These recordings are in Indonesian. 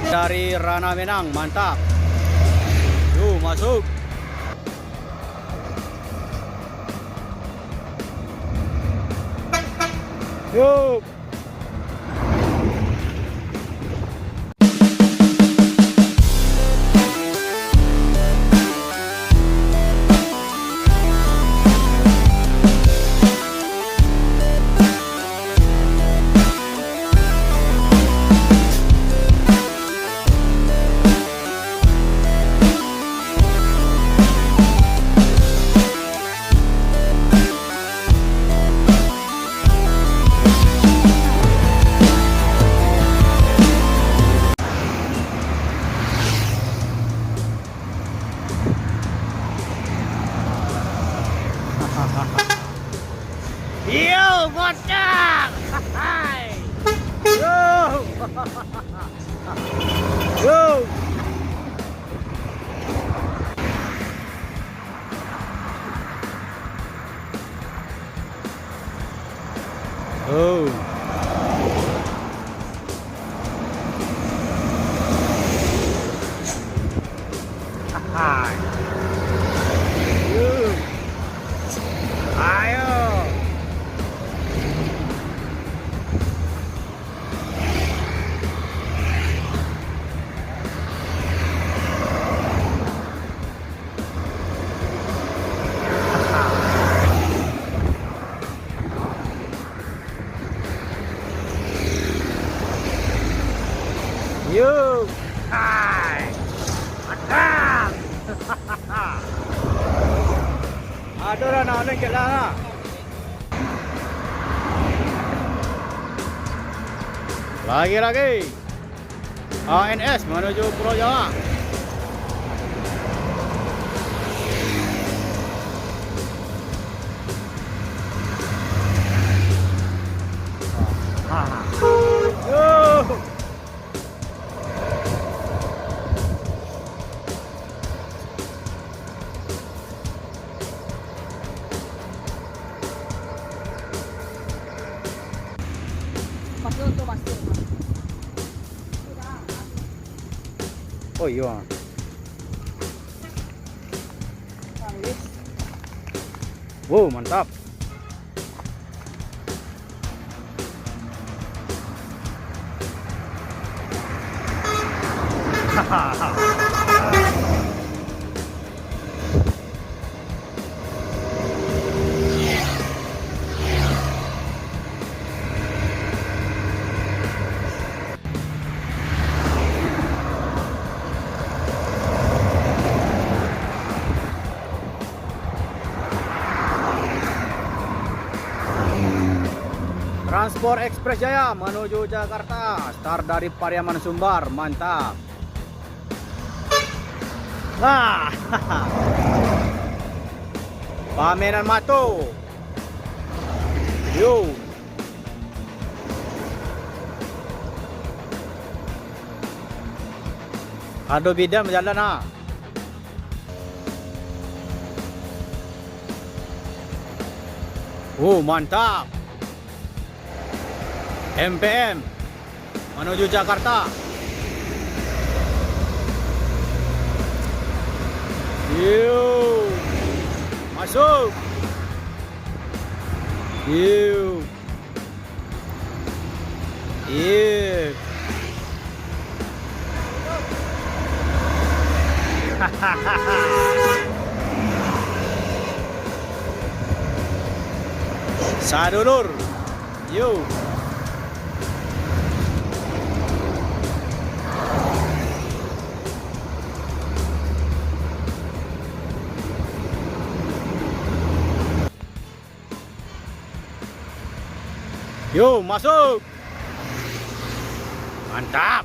Dari Rana Menang, mantap. Yuk, masuk. Yuk. Yo, bocah. Hai. Yo. Yo. Oh. Hai. Yo. Ayo. Yuk, hai, mantap. Aduh, Rana, ke Rana. Lagi. ANS menuju Pulau Jawa. Yuk. Masuk. Oh iya. Wow, mantap. Transport Express Jaya menuju Jakarta, start dari Pariaman Sumbar, mantap. Nah, Pamenan Mato. Yo. Aduh, bidan berjalan ah. Mantap. MPM menuju Jakarta. Yuk, masuk. Yuk. Yuk. Sadulur. Yuk. Yuk, masuk. Mantap.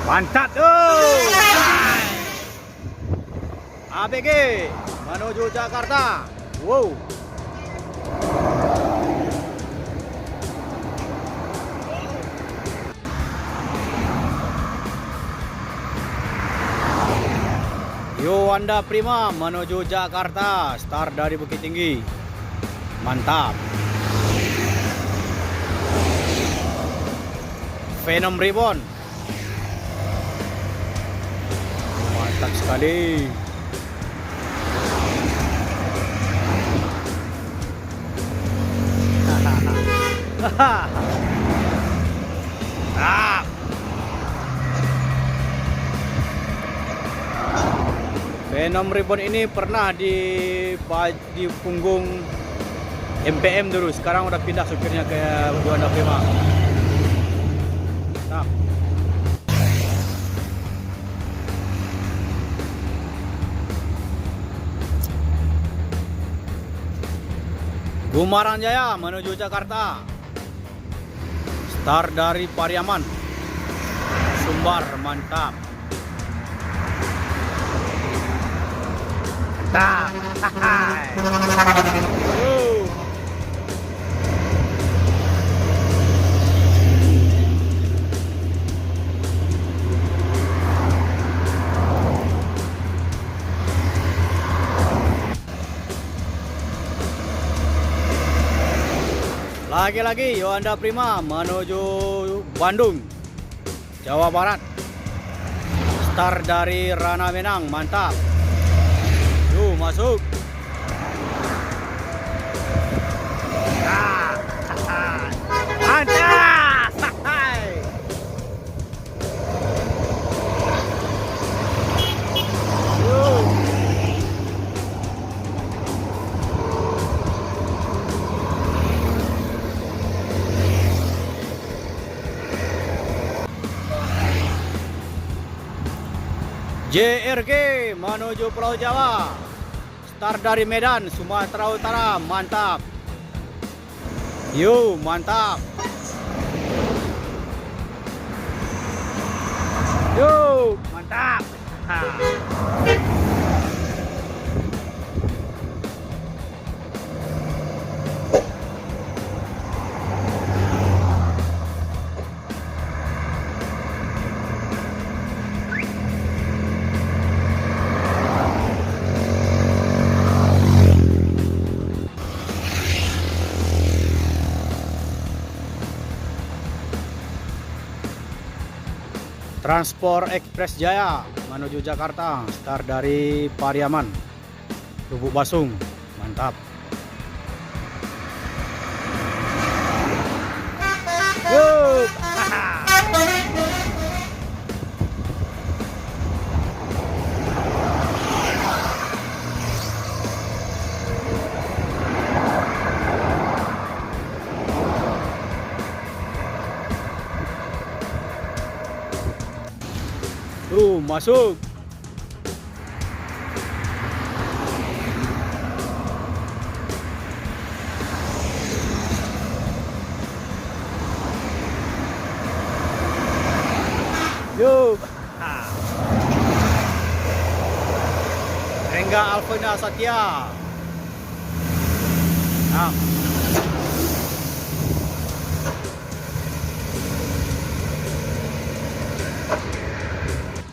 Mantap tuh. ABG menuju Jakarta. Wow. Yuanda Prima menuju Jakarta, start dari Bukit Tinggi. Mantap. Venom Ribbon. Mantap sekali. Venom Ribbon ini pernah di punggung MPM dulu, sekarang udah pindah supirnya ke 265. Nah. Gumaran Jaya menuju Jakarta. Start dari Pariaman, Sumbar, mantap. Lagi-lagi Yohanda Prima menuju Bandung, Jawa Barat. Start dari Rana Menang, mantap. Yuk masuk. Mantap. JRG menuju Pulau Jawa. Start dari Medan, Sumatera Utara, mantap. Yuk, mantap. Yuk, mantap. Transport Express Jaya menuju Jakarta. Start dari Pariaman, Lubuk Basung, mantap. Yup. Masuk. Yuk. Rengga Alvina Satya. Nah.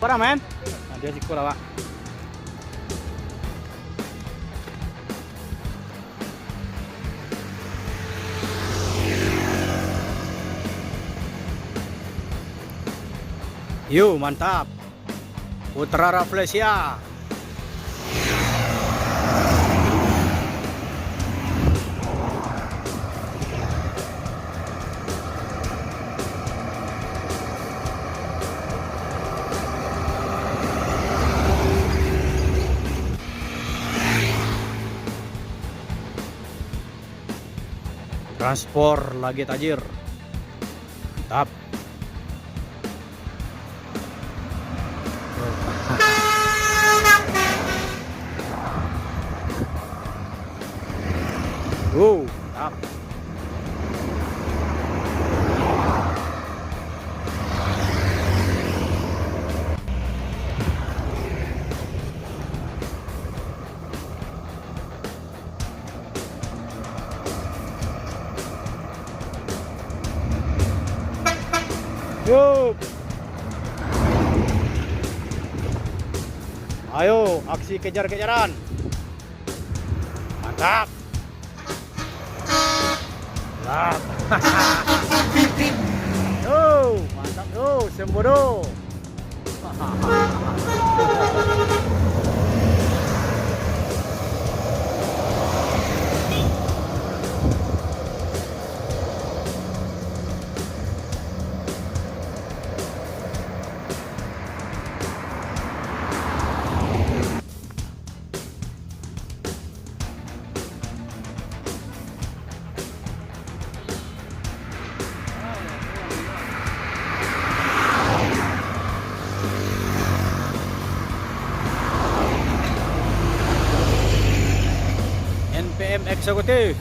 Para men, nah, dia sikul lah, Pak. Yuk, mantap. Putra Rafflesia. Transport lagi tajir, mantap. Mantap. Yuk. Ayo, aksi kejar-kejaran. Mantap. Mantap. Sembodo. NPM eksekutif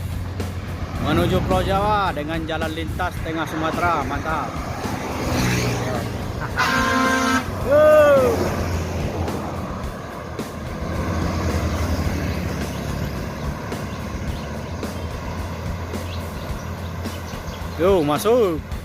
menuju Pulau Jawa dengan jalan lintas tengah Sumatera. Mantap. Yo, masuk.